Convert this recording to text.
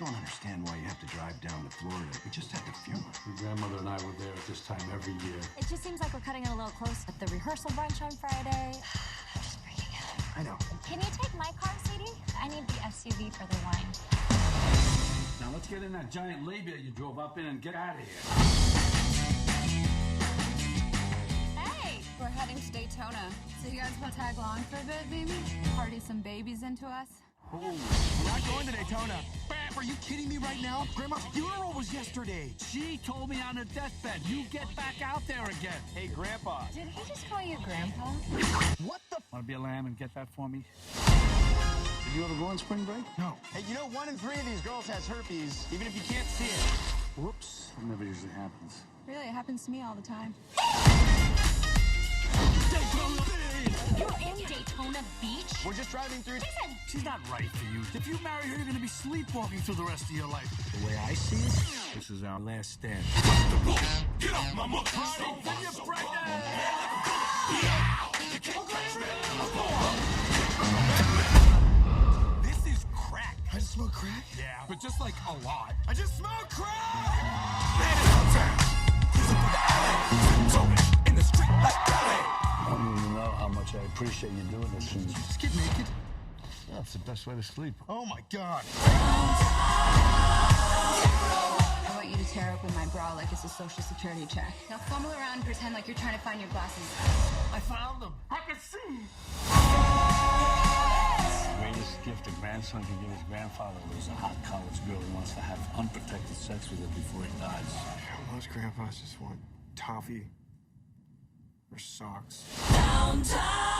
don't understand why you have to drive down to Florida. We just had the funeral. Your grandmother and I were there at this time every year. It just seems like we're cutting it a little close at the rehearsal brunch on Friday. I'm just freaking out. I know. Can you take my car, sweetie? I need the SUV for the wine. Now let's get in that giant labia you drove up in and get out of here. Hey, we're heading to Daytona. So you guys want to tag along for a bit, maybe? Party some babies into us? Oh, we're not going to Daytona. Bam, are you kidding me right now? Grandma's funeral was yesterday. She told me on her deathbed, you get back out there again. Hey, Grandpa. Did he just call you Grandpa? What the Want to be a lamb and get that for me? Did you ever go on spring break? No. Hey, you know 1 in 3 of these girls has herpes, even if you can't see it. Whoops. That never usually happens. Really, it happens to me all the time. You're in Daytona Beach? We're just driving through. Listen, She's not right for you. If you marry her, you're going to be sleepwalking through the rest of your life. The way I see it, this is our last stand. Get off my muck. When you're pregnant. This is crack. I just smoke crack? Yeah, but just like a lot. I just smoke crack. In the street like ballet. I don't even know how much I appreciate you doing this. And Just get naked. that's the best way to sleep. Oh my God. I want you to tear open my bra like it's a social security check. Now fumble around and pretend like you're trying to find your glasses. I found them. I can see. The greatest gift a grandson can give his grandfather is a hot college girl who wants to have unprotected sex with her before he dies. Most grandpas just want toffee or socks. Downtown.